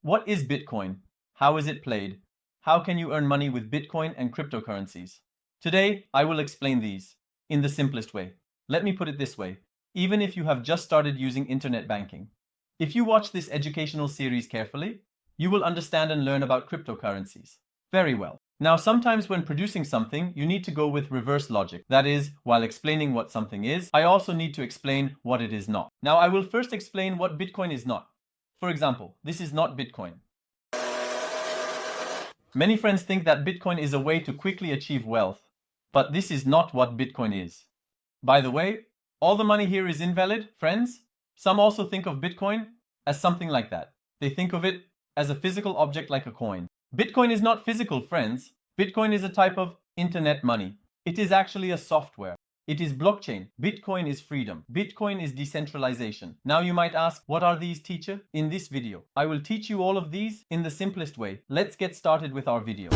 What is Bitcoin? How is it played? How can you earn money with Bitcoin and cryptocurrencies? Today, I will explain these in the simplest way. Let me put it this way, even if you have just started using internet banking. If you watch this educational series carefully, you will understand and learn about cryptocurrencies very well. Now, sometimes when producing something, you need to go with reverse logic. That is, while explaining what something is, I also need to explain what it is not. Now, I will first explain what Bitcoin is not. For example, this is not Bitcoin. Many friends think that Bitcoin is a way to quickly achieve wealth, but this is not what Bitcoin is. By the way, all the money here is invalid, friends. Some also think of Bitcoin as something like that. They think of it as a physical object like a coin. Bitcoin is not physical, friends. Bitcoin is a type of internet money. It is actually a software. It is blockchain. Bitcoin is freedom. Bitcoin is decentralization. Now you might ask, what are these, teacher? In this video, I will teach you all of these in the simplest way. Let's get started with our video.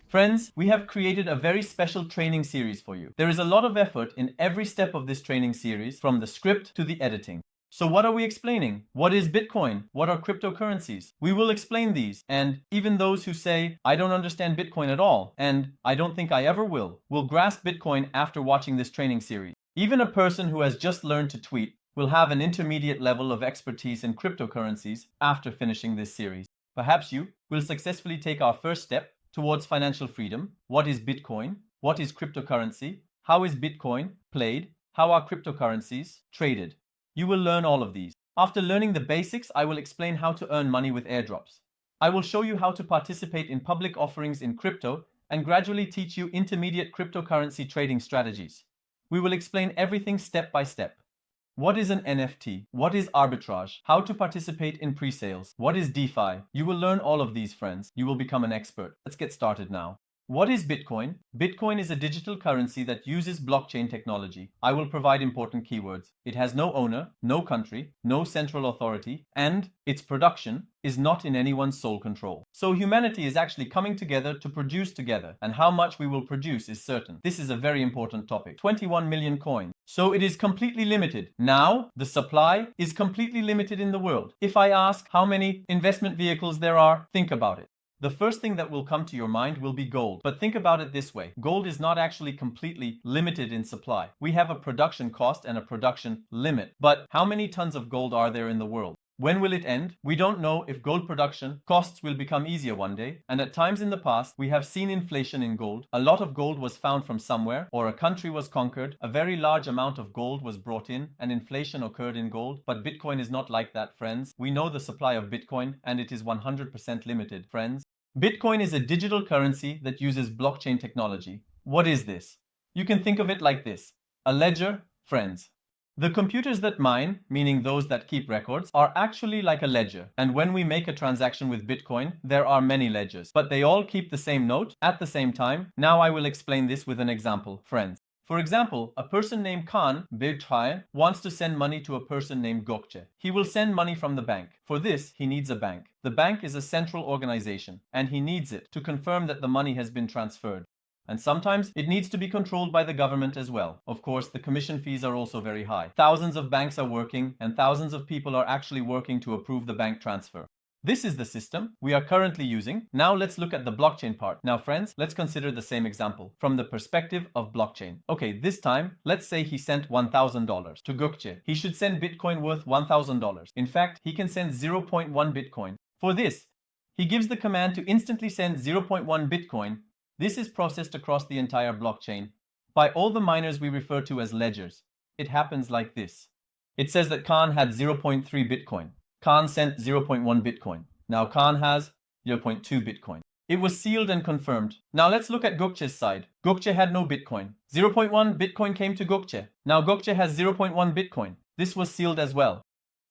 Friends, we have created a very special training series for you. There is a lot of effort in every step of this training series, from the script to the editing. So what are we explaining? What is Bitcoin? What are cryptocurrencies? We will explain these, and even those who say, I don't understand Bitcoin at all, and I don't think I ever will grasp Bitcoin after watching this training series. Even a person who has just learned to tweet will have an intermediate level of expertise in cryptocurrencies after finishing this series. Perhaps you will successfully take our first step towards financial freedom. What is Bitcoin? What is cryptocurrency? How is Bitcoin played? How are cryptocurrencies traded? You will learn all of these. After learning the basics, I will explain how to earn money with airdrops. I will show you how to participate in public offerings in crypto and gradually teach you intermediate cryptocurrency trading strategies. We will explain everything step by step. What is an NFT? What is arbitrage? How to participate in pre-sales? What is DeFi? You will learn all of these, friends. You will become an expert. Let's get started now. What is Bitcoin? Bitcoin is a digital currency that uses blockchain technology. I will provide important keywords. It has no owner, no country, no central authority, and its production is not in anyone's sole control. So humanity is actually coming together to produce together, and how much we will produce is certain. This is a very important topic. 21 million coins. So it is completely limited. Now, the supply is completely limited in the world. If I ask how many investment vehicles there are, think about it. The first thing that will come to your mind will be gold. But think about it this way. Gold is not actually completely limited in supply. We have a production cost and a production limit. But how many tons of gold are there in the world? When will it end? We don't know if gold production costs will become easier one day. And at times in the past, we have seen inflation in gold. A lot of gold was found from somewhere, or a country was conquered. A very large amount of gold was brought in, and inflation occurred in gold. But Bitcoin is not like that, friends. We know the supply of Bitcoin, and it is 100% limited, friends. Bitcoin is a digital currency that uses blockchain technology. What is this? You can think of it like this. A ledger, friends. The computers that mine, meaning those that keep records, are actually like a ledger. And when we make a transaction with Bitcoin, there are many ledgers, but they all keep the same note at the same time. Now I will explain this with an example, friends. For example, a person named Khan Betraye wants to send money to a person named Gökçe. He will send money from the bank. For this, he needs a bank. The bank is a central organization, and he needs it to confirm that the money has been transferred. And sometimes it needs to be controlled by the government as well. Of course, the commission fees are also very high. Thousands of banks are working, and thousands of people are actually working to approve the bank transfer. This is the system we are currently using. Now let's look at the blockchain part. Now friends, let's consider the same example from the perspective of blockchain. Okay, this time, let's say he sent $1,000 to Gökçe. He should send Bitcoin worth $1,000. In fact, he can send 0.1 Bitcoin. For this, he gives the command to instantly send 0.1 Bitcoin. This is processed across the entire blockchain by all the miners we refer to as ledgers. It happens like this. It says that Khan had 0.3 Bitcoin. Khan sent 0.1 Bitcoin. Now Khan has 0.2 Bitcoin. It was sealed and confirmed. Now let's look at Gökçe's side. Gökçe had no Bitcoin. 0.1 Bitcoin came to Gökçe. Now Gökçe has 0.1 Bitcoin. This was sealed as well.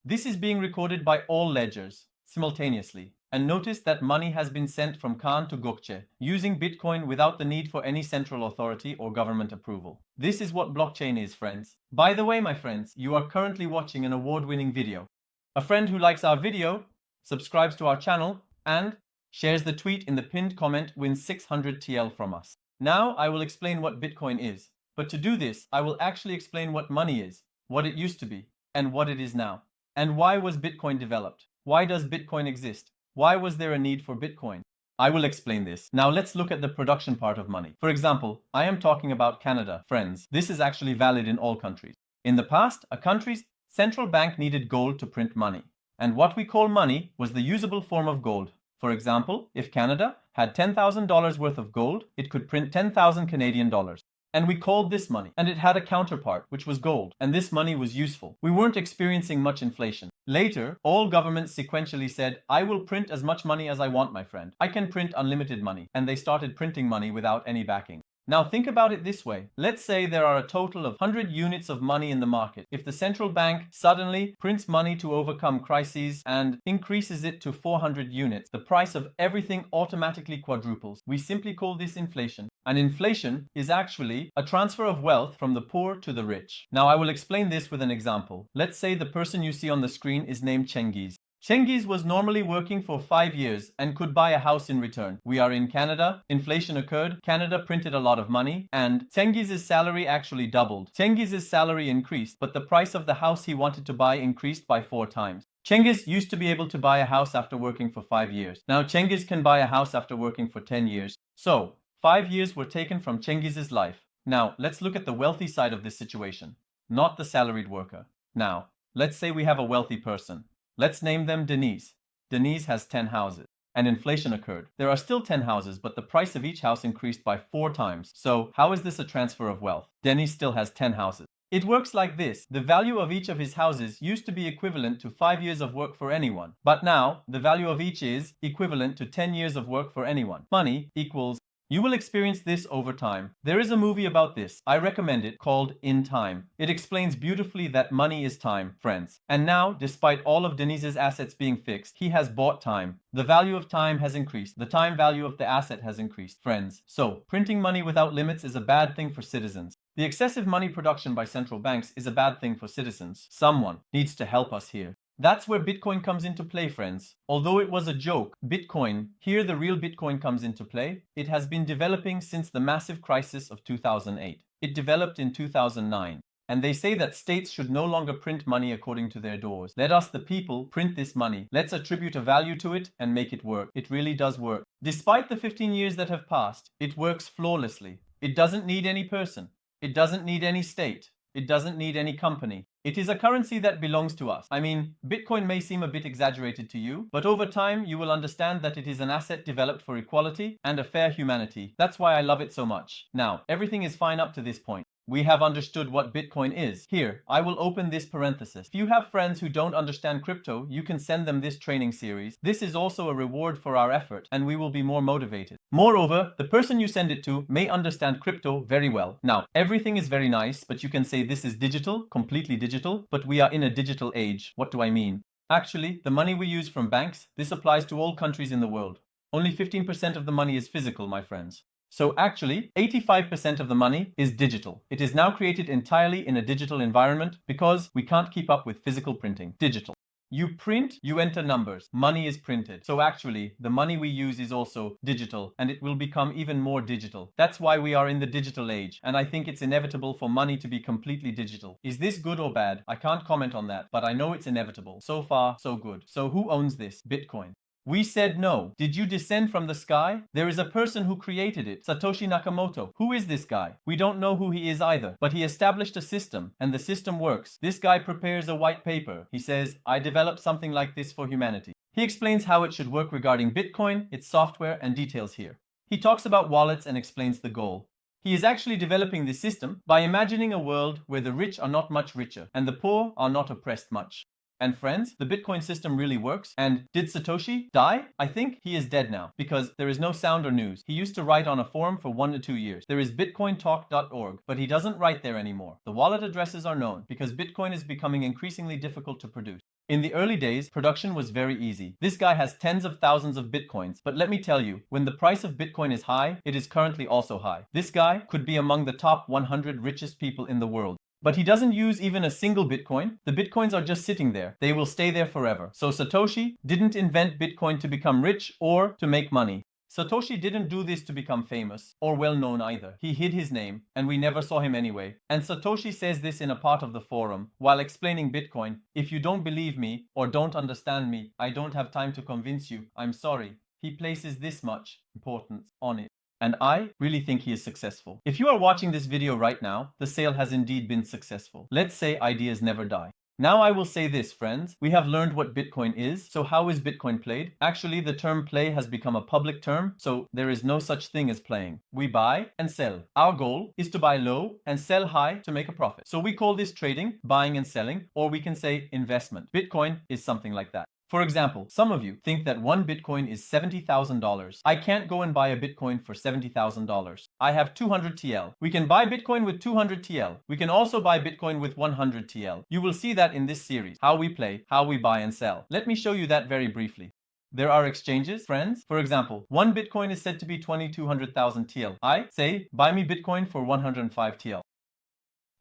This is being recorded by all ledgers simultaneously. And notice that money has been sent from Khan to Gökçe using Bitcoin without the need for any central authority or government approval. This is what blockchain is, friends. By the way, my friends, you are currently watching an award-winning video. A friend who likes our video, subscribes to our channel, and shares the tweet in the pinned comment wins 600 TL from us. Now I will explain what Bitcoin is. But to do this, I will actually explain what money is, what it used to be, and what it is now. And why was Bitcoin developed? Why does Bitcoin exist? Why was there a need for Bitcoin? I will explain this. Now let's look at the production part of money. For example, I am talking about Canada, friends. This is actually valid in all countries. In the past, a country's central bank needed gold to print money. And what we call money was the usable form of gold. For example, if Canada had $10,000 worth of gold, it could print 10,000 Canadian dollars. And we called this money. And it had a counterpart, which was gold. And this money was useful. We weren't experiencing much inflation. Later, all governments sequentially said, I will print as much money as I want, my friend. I can print unlimited money. And they started printing money without any backing. Now think about it this way. Let's say there are a total of 100 units of money in the market. If the central bank suddenly prints money to overcome crises and increases it to 400 units, the price of everything automatically quadruples. We simply call this inflation. And inflation is actually a transfer of wealth from the poor to the rich. Now I will explain this with an example. Let's say the person you see on the screen is named Cengiz. Cengiz was normally working for 5 years and could buy a house in return. We are in Canada, inflation occurred, Canada printed a lot of money, and Cengiz's salary actually doubled. Cengiz's salary increased, but the price of the house he wanted to buy increased by 4 times. Cengiz used to be able to buy a house after working for 5 years. Now Cengiz can buy a house after working for 10 years. So, 5 years were taken from Cengiz's life. Now, let's look at the wealthy side of this situation, not the salaried worker. Now, let's say we have a wealthy person. Let's name them Denise. Denise has 10 houses. And inflation occurred. There are still 10 houses, but the price of each house increased by 4 times. So, how is this a transfer of wealth? Denise still has 10 houses. It works like this. The value of each of his houses used to be equivalent to 5 years of work for anyone. But now, the value of each is equivalent to 10 years of work for anyone. Money equals. You will experience this over time. There is a movie about this. I recommend it, called In Time. It explains beautifully that money is time, friends. And now, despite all of Denise's assets being fixed, he has bought time. The value of time has increased. The time value of the asset has increased, friends. So, printing money without limits is a bad thing for citizens. The excessive money production by central banks is a bad thing for citizens. Someone needs to help us here. That's where Bitcoin comes into play, friends. Although it was a joke, Bitcoin, here the real Bitcoin comes into play. It has been developing since the massive crisis of 2008. It developed in 2009. And they say that states should no longer print money according to their doors. Let us, the people, print this money. Let's attribute a value to it and make it work. It really does work. Despite the 15 years that have passed, it works flawlessly. It doesn't need any person. It doesn't need any state. It doesn't need any company. It is a currency that belongs to us. I mean, Bitcoin may seem a bit exaggerated to you, but over time you will understand that it is an asset developed for equality and a fair humanity. That's why I love it so much. Now, everything is fine up to this point. We have understood what Bitcoin is. Here, I will open this parenthesis. If you have friends who don't understand crypto, you can send them this training series. This is also a reward for our effort, and we will be more motivated. Moreover, the person you send it to may understand crypto very well. Now, everything is very nice, but you can say this is digital, completely digital, but we are in a digital age. What do I mean? Actually, the money we use from banks, this applies to all countries in the world. Only 15% of the money is physical, my friends. So actually, 85% of the money is digital. It is now created entirely in a digital environment because we can't keep up with physical printing. Digital. You print, you enter numbers. Money is printed. So actually, the money we use is also digital, and it will become even more digital. That's why we are in the digital age, and I think it's inevitable for money to be completely digital. Is this good or bad? I can't comment on that, but I know it's inevitable. So far, so good. So who owns this? Bitcoin. We said no. Did you descend from the sky? There is a person who created it, Satoshi Nakamoto. Who is this guy? We don't know who he is either, but he established a system, and the system works. This guy prepares a white paper. He says, I developed something like this for humanity. He explains how it should work regarding Bitcoin, its software, and details here. He talks about wallets and explains the goal. He is actually developing this system by imagining a world where the rich are not much richer, and the poor are not oppressed much. And friends, the Bitcoin system really works. And did Satoshi die? I think he is dead now because there is no sound or news. He used to write on a forum for 1 to 2 years. There is bitcointalk.org, but he doesn't write there anymore. The wallet addresses are known because Bitcoin is becoming increasingly difficult to produce. In the early days, production was very easy. This guy has tens of thousands of Bitcoins, but let me tell you, when the price of Bitcoin is high, it is currently also high. This guy could be among the top 100 richest people in the world. But he doesn't use even a single Bitcoin. The Bitcoins are just sitting there. They will stay there forever. So Satoshi didn't invent Bitcoin to become rich or to make money. Satoshi didn't do this to become famous or well known either. He hid his name and we never saw him anyway. And Satoshi says this in a part of the forum while explaining Bitcoin. If you don't believe me or don't understand me, I don't have time to convince you. I'm sorry. He places this much importance on it. And I really think he is successful. If you are watching this video right now, the sale has indeed been successful. Let's say ideas never die. Now I will say this, friends. We have learned what Bitcoin is. So how is Bitcoin played? Actually, the term play has become a public term, so there is no such thing as playing. We buy and sell. Our goal is to buy low and sell high to make a profit. So we call this trading, buying and selling, or we can say investment. Bitcoin is something like that. For example, some of you think that one Bitcoin is $70,000. I can't go and buy a Bitcoin for $70,000. I have 200 TL. We can buy Bitcoin with 200 TL. We can also buy Bitcoin with 100 TL. You will see that in this series, how we play, how we buy and sell. Let me show you that very briefly. There are exchanges, friends. For example, one Bitcoin is said to be 2,200,000 TL. I say, buy me Bitcoin for 105 TL.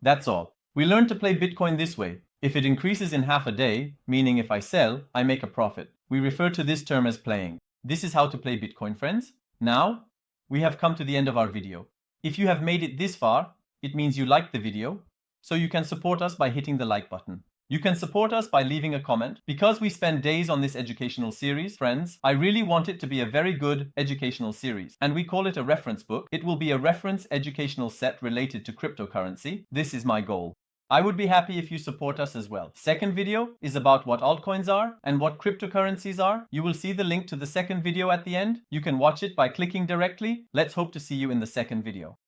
That's all. We learn to play Bitcoin this way. If it increases in half a day, meaning if I sell, I make a profit. We refer to this term as playing. This is how to play Bitcoin, friends. Now, we have come to the end of our video. If you have made it this far, it means you liked the video, so you can support us by hitting the like button. You can support us by leaving a comment. Because we spend days on this educational series, friends, I really want it to be a very good educational series. And we call it a reference book. It will be a reference educational set related to cryptocurrency. This is my goal. I would be happy if you support us as well. Second video is about what altcoins are and what cryptocurrencies are. You will see the link to the second video at the end. You can watch it by clicking directly. Let's hope to see you in the second video.